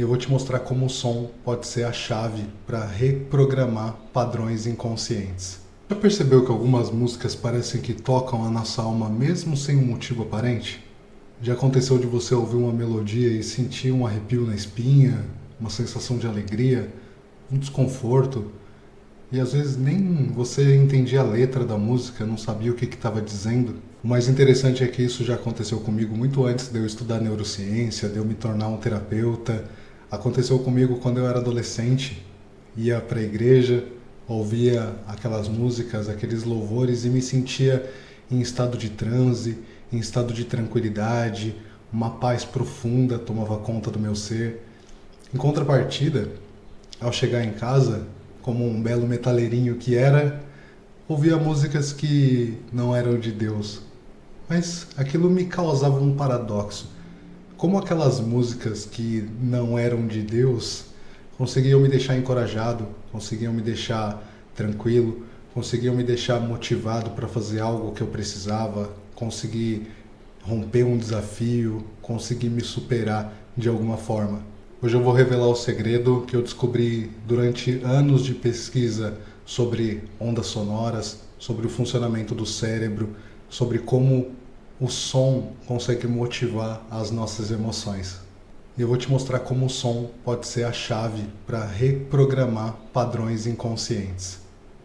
e eu vou te mostrar como o som pode ser a chave para reprogramar padrões inconscientes. Já percebeu que algumas músicas parecem que tocam a nossa alma mesmo sem um motivo aparente? Já aconteceu de você ouvir uma melodia e sentir um arrepio na espinha, uma sensação de alegria, um desconforto? E às vezes nem você entendia a letra da música, não sabia o que estava dizendo. O mais interessante é que isso já aconteceu comigo muito antes de eu estudar neurociência, de eu me tornar um terapeuta. Aconteceu comigo quando eu era adolescente, ia para a igreja, ouvia aquelas músicas, aqueles louvores e me sentia em estado de transe, em estado de tranquilidade, uma paz profunda tomava conta do meu ser. Em contrapartida, ao chegar em casa, como um belo metaleirinho que era, ouvia músicas que não eram de Deus. Mas aquilo me causava um paradoxo. Como aquelas músicas que não eram de Deus conseguiam me deixar encorajado, conseguiam me deixar tranquilo, conseguiam me deixar motivado para fazer algo que eu precisava, conseguir romper um desafio, conseguir me superar de alguma forma. Hoje eu vou revelar o segredo que eu descobri durante anos de pesquisa sobre ondas sonoras, sobre o funcionamento do cérebro, sobre como o som consegue motivar as nossas emoções. E eu vou te mostrar como o som pode ser a chave para reprogramar padrões inconscientes.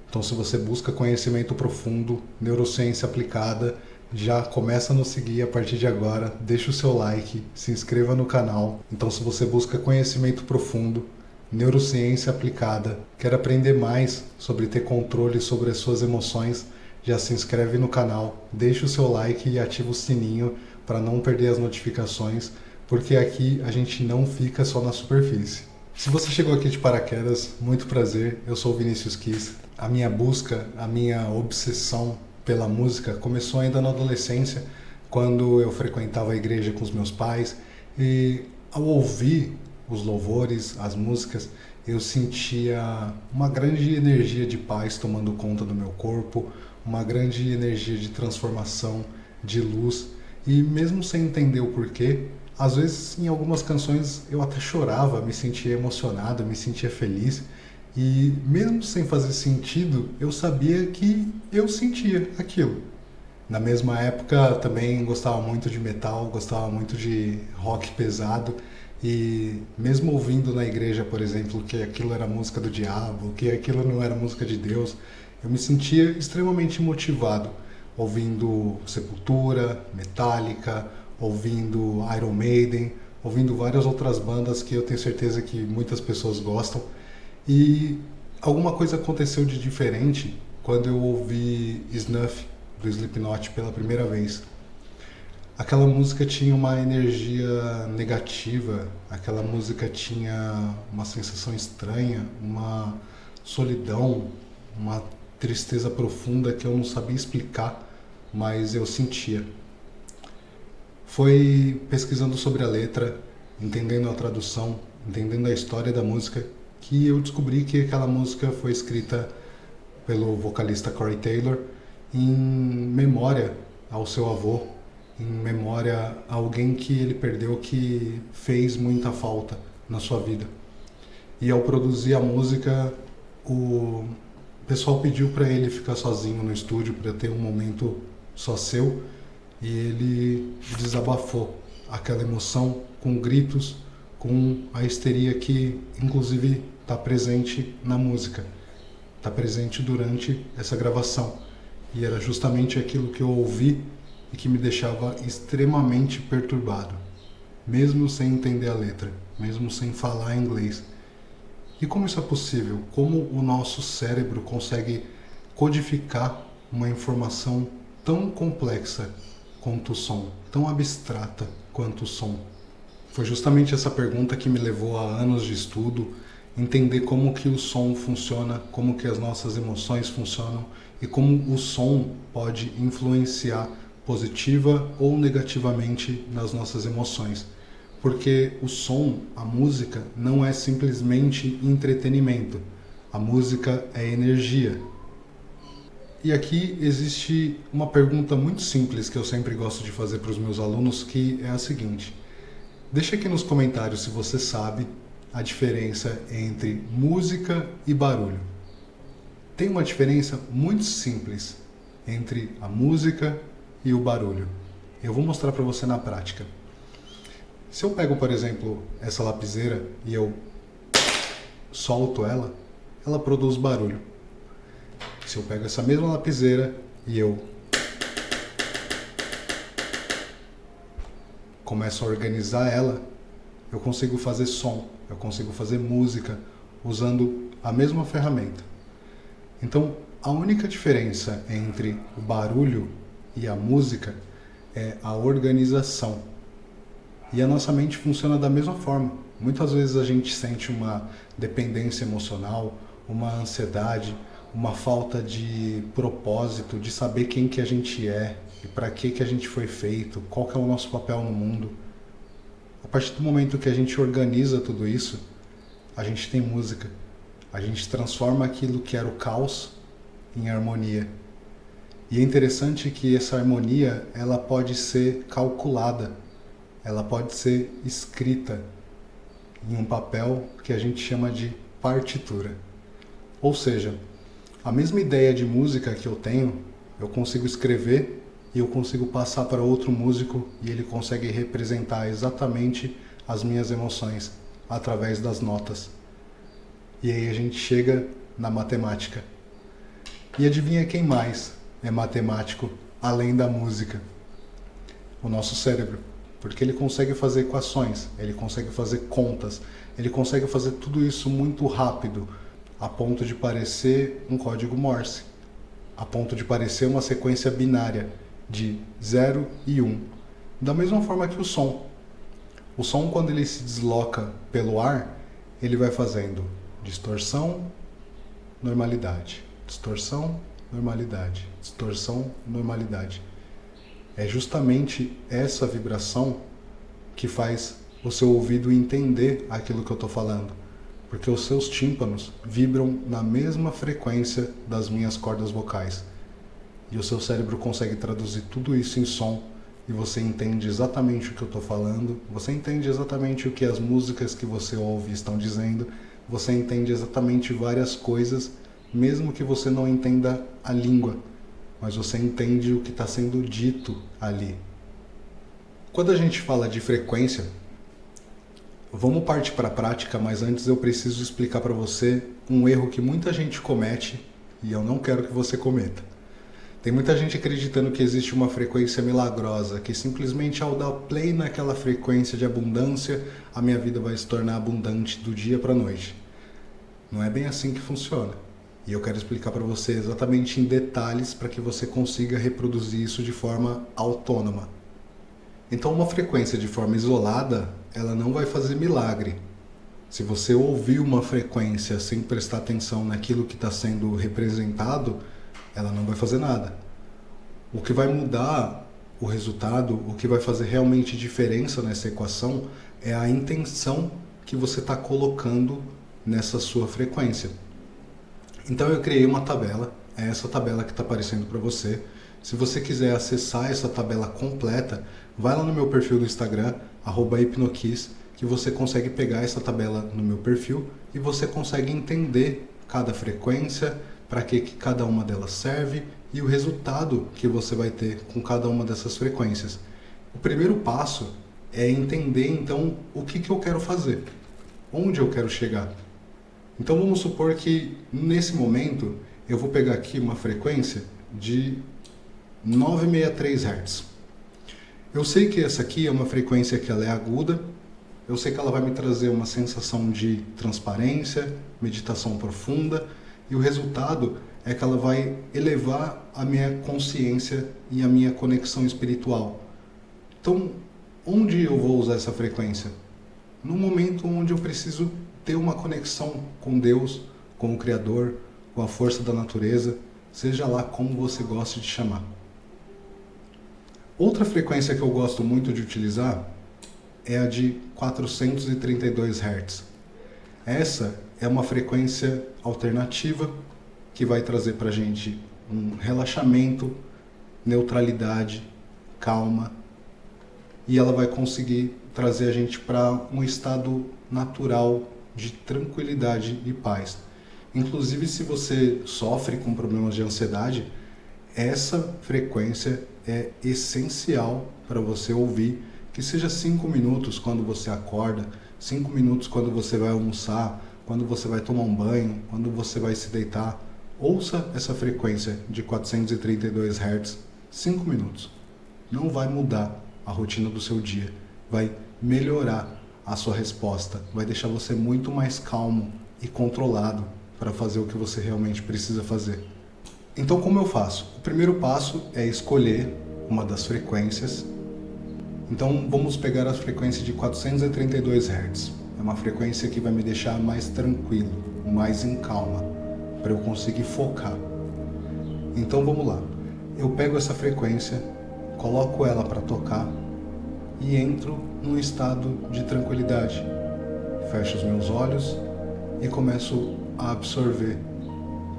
Então, se você busca conhecimento profundo, neurociência aplicada, já começa a nos seguir a partir de agora, deixa o seu like, se inscreva no canal. Então, se você busca conhecimento profundo, neurociência aplicada, quer aprender mais sobre ter controle sobre as suas emoções, já se inscreve no canal, deixa o seu like e ativa o sininho para não perder as notificações, porque aqui a gente não fica só na superfície. Se você chegou aqui de paraquedas, muito prazer, eu sou o Vinícius Kiss. A minha busca, a minha obsessão pela música começou ainda na adolescência, quando eu frequentava a igreja com os meus pais e ao ouvir os louvores, as músicas, eu sentia uma grande energia de paz tomando conta do meu corpo, uma grande energia de transformação, de luz, e mesmo sem entender o porquê, às vezes em algumas canções eu até chorava, me sentia emocionado, me sentia feliz. E mesmo sem fazer sentido, eu sabia que eu sentia aquilo. Na mesma época também gostava muito de metal, gostava muito de rock pesado. E mesmo ouvindo na igreja, por exemplo, que aquilo era música do diabo, que aquilo não era música de Deus, eu me sentia extremamente motivado, ouvindo Sepultura, Metallica, ouvindo Iron Maiden, ouvindo várias outras bandas que eu tenho certeza que muitas pessoas gostam. E alguma coisa aconteceu de diferente quando eu ouvi Snuff, do Slipknot, pela primeira vez. Aquela música tinha uma energia negativa, aquela música tinha uma sensação estranha, uma solidão, uma tristeza profunda que eu não sabia explicar, mas eu sentia. Foi pesquisando sobre a letra, entendendo a tradução, entendendo a história da música, que eu descobri que aquela música foi escrita pelo vocalista Corey Taylor em memória ao seu avô, em memória a alguém que ele perdeu que fez muita falta na sua vida. E ao produzir a música, o pessoal pediu para ele ficar sozinho no estúdio para ter um momento só seu, e ele desabafou aquela emoção com gritos, com a histeria que inclusive está presente na música, está presente durante essa gravação. E era justamente aquilo que eu ouvi e que me deixava extremamente perturbado, mesmo sem entender a letra, mesmo sem falar inglês. E como isso é possível? Como o nosso cérebro consegue codificar uma informação tão complexa quanto o som, tão abstrata quanto o som? Foi justamente essa pergunta que me levou a anos de estudo, entender como que o som funciona, como que as nossas emoções funcionam e como o som pode influenciar positiva ou negativamente nas nossas emoções. Porque o som, a música, não é simplesmente entretenimento. A música é energia. E aqui existe uma pergunta muito simples que eu sempre gosto de fazer para os meus alunos, que é a seguinte: deixa aqui nos comentários se você sabe a diferença entre música e barulho. Tem uma diferença muito simples entre a música e o barulho. Eu vou mostrar para você na prática. Se eu pego, por exemplo, essa lapiseira e eu solto ela, ela produz barulho. Se eu pego essa mesma lapiseira e eu começo a organizar ela, eu consigo fazer som, eu consigo fazer música usando a mesma ferramenta. Então, a única diferença entre o barulho e a música é a organização. E a nossa mente funciona da mesma forma. Muitas vezes a gente sente uma dependência emocional, uma ansiedade, uma falta de propósito, de saber quem que a gente é e para que a gente foi feito, qual que é o nosso papel no mundo. A partir do momento que a gente organiza tudo isso, a gente tem música. A gente transforma aquilo que era o caos em harmonia. E é interessante que essa harmonia, ela pode ser calculada, ela pode ser escrita em um papel que a gente chama de partitura. Ou seja, a mesma ideia de música que eu tenho, eu consigo escrever e eu consigo passar para outro músico e ele consegue representar exatamente as minhas emoções através das notas. E aí a gente chega na matemática. E adivinha quem mais é matemático além da música? O nosso cérebro. Porque ele consegue fazer equações, ele consegue fazer contas, ele consegue fazer tudo isso muito rápido, a ponto de parecer um código Morse, a ponto de parecer uma sequência binária de 0 e 1. Da mesma forma que o som. O som, quando ele se desloca pelo ar, ele vai fazendo distorção, normalidade, distorção, normalidade, distorção, normalidade. É justamente essa vibração que faz o seu ouvido entender aquilo que eu estou falando, porque os seus tímpanos vibram na mesma frequência das minhas cordas vocais. E o seu cérebro consegue traduzir tudo isso em som, e você entende exatamente o que eu estou falando, você entende exatamente o que as músicas que você ouve estão dizendo, você entende exatamente várias coisas, mesmo que você não entenda a língua, mas você entende o que está sendo dito ali. Quando a gente fala de frequência, vamos partir para a prática, mas antes eu preciso explicar para você um erro que muita gente comete e eu não quero que você cometa. Tem muita gente acreditando que existe uma frequência milagrosa, que simplesmente ao dar play naquela frequência de abundância, a minha vida vai se tornar abundante do dia para a noite. Não é bem assim que funciona. E eu quero explicar para você exatamente em detalhes para que você consiga reproduzir isso de forma autônoma. Então, uma frequência de forma isolada, ela não vai fazer milagre. Se você ouvir uma frequência sem prestar atenção naquilo que está sendo representado, ela não vai fazer nada. O que vai mudar o resultado, o que vai fazer realmente diferença nessa equação, é a intenção que você está colocando nessa sua frequência. Então eu criei uma tabela, é essa tabela que está aparecendo para você. Se você quiser acessar essa tabela completa, vai lá no meu perfil do Instagram, @hipnokiss, que você consegue pegar essa tabela no meu perfil e você consegue entender cada frequência, para que cada uma delas serve e o resultado que você vai ter com cada uma dessas frequências. O primeiro passo é entender então o que eu quero fazer, onde eu quero chegar. Então vamos supor que nesse momento eu vou pegar aqui uma frequência de 963 Hz. Eu sei que essa aqui é uma frequência que ela é aguda, eu sei que ela vai me trazer uma sensação de transparência, meditação profunda, e o resultado é que ela vai elevar a minha consciência e a minha conexão espiritual. Então, onde eu vou usar essa frequência? No momento onde eu preciso ter uma conexão com Deus, com o Criador, com a força da natureza, seja lá como você goste de chamar. Outra frequência que eu gosto muito de utilizar é a de 432 Hz. Essa é uma frequência alternativa que vai trazer para a gente um relaxamento, neutralidade, calma, e ela vai conseguir trazer a gente para um estado natural de tranquilidade e paz. Inclusive, se você sofre com problemas de ansiedade, essa frequência é essencial para você ouvir, que seja 5 minutos quando você acorda, 5 minutos quando você vai almoçar, quando você vai tomar um banho, quando você vai se deitar. Ouça essa frequência de 432 Hz, 5 minutos. Não vai mudar a rotina do seu dia, vai melhorar a sua resposta, vai deixar você muito mais calmo e controlado para fazer o que você realmente precisa fazer. Então, como eu faço? O primeiro passo é escolher uma das frequências. Então, vamos pegar a frequência de 432 Hz. É uma frequência que vai me deixar mais tranquilo, mais em calma, para eu conseguir focar. Então, vamos lá. Eu pego essa frequência, coloco ela para tocar e entro num estado de tranquilidade. Fecho os meus olhos e começo a absorver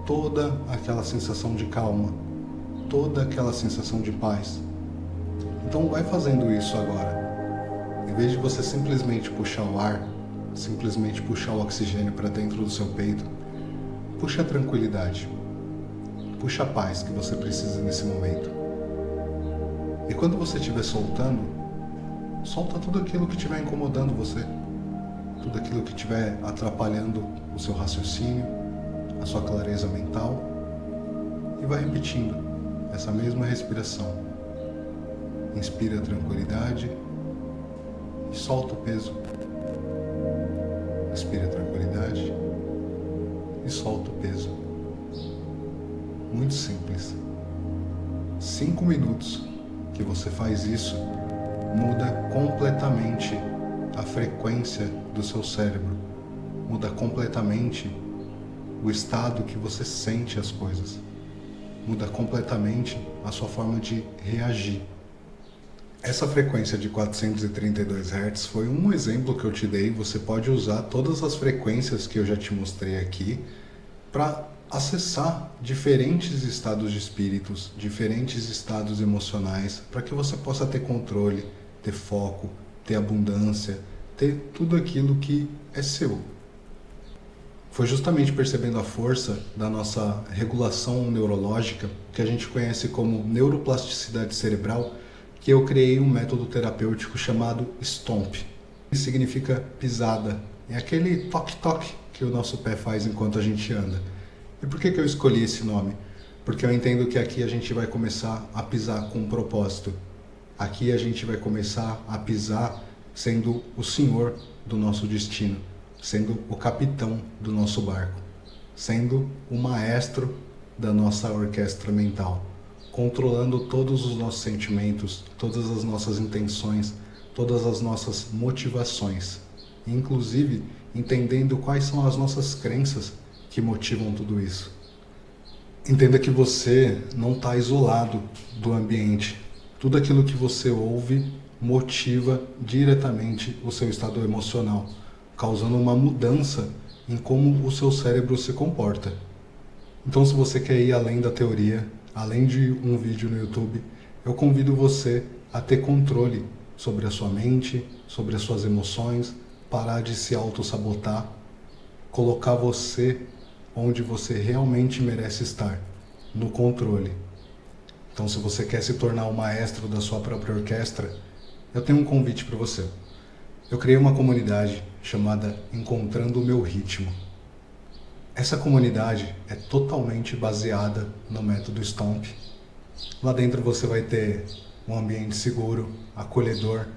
toda aquela sensação de calma, toda aquela sensação de paz. Então vai fazendo isso agora. Em vez de você simplesmente puxar o ar, simplesmente puxar o oxigênio para dentro do seu peito, puxa a tranquilidade, puxa a paz que você precisa nesse momento. E quando você estiver soltando, solta tudo aquilo que estiver incomodando você, tudo aquilo que estiver atrapalhando o seu raciocínio, a sua clareza mental, e vai repetindo essa mesma respiração. Inspira a tranquilidade e solta o peso. Inspira a tranquilidade e solta o peso. Muito simples. 5 minutos que você faz isso muda completamente a frequência do seu cérebro, muda completamente o estado que você sente as coisas, muda completamente a sua forma de reagir. Essa frequência de 432 Hz foi um exemplo que eu te dei. Você pode usar todas as frequências que eu já te mostrei aqui para acessar diferentes estados de espíritos, diferentes estados emocionais, para que você possa ter controle, ter foco, ter abundância, ter tudo aquilo que é seu. Foi justamente percebendo a força da nossa regulação neurológica, que a gente conhece como neuroplasticidade cerebral, que eu criei um método terapêutico chamado Stomp. Que significa pisada. É aquele toque-toque que o nosso pé faz enquanto a gente anda. E por que eu escolhi esse nome? Porque eu entendo que aqui a gente vai começar a pisar com um propósito. Aqui a gente vai começar a pisar sendo o senhor do nosso destino, sendo o capitão do nosso barco, sendo o maestro da nossa orquestra mental, controlando todos os nossos sentimentos, todas as nossas intenções, todas as nossas motivações, inclusive entendendo quais são as nossas crenças que motivam tudo isso. Entenda que você não está isolado do ambiente. Tudo aquilo que você ouve motiva diretamente o seu estado emocional, causando uma mudança em como o seu cérebro se comporta. Então, se você quer ir além da teoria, além de um vídeo no YouTube, eu convido você a ter controle sobre a sua mente, sobre as suas emoções, parar de se auto-sabotar, colocar você onde você realmente merece estar, no controle. Então, se você quer se tornar o maestro da sua própria orquestra, eu tenho um convite para você. Eu criei uma comunidade chamada Encontrando o Meu Ritmo. Essa comunidade é totalmente baseada no método Stomp. Lá dentro você vai ter um ambiente seguro, acolhedor,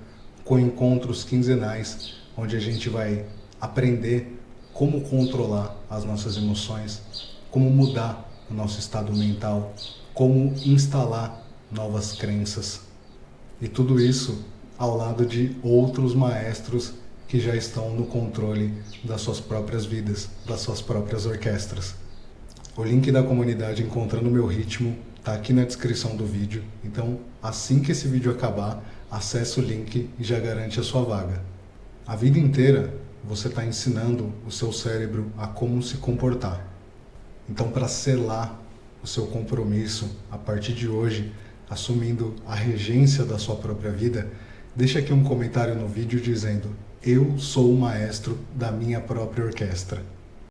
com encontros quinzenais, onde a gente vai aprender como controlar as nossas emoções, como mudar o nosso estado mental, como instalar novas crenças. E tudo isso ao lado de outros maestros que já estão no controle das suas próprias vidas, das suas próprias orquestras. O link da comunidade Encontrando o Meu Ritmo está aqui na descrição do vídeo, então assim que esse vídeo acabar, acesse o link e já garante a sua vaga. A vida inteira você está ensinando o seu cérebro a como se comportar. Então, para selar o seu compromisso a partir de hoje, assumindo a regência da sua própria vida, deixa aqui um comentário no vídeo dizendo: Eu sou o maestro da minha própria orquestra.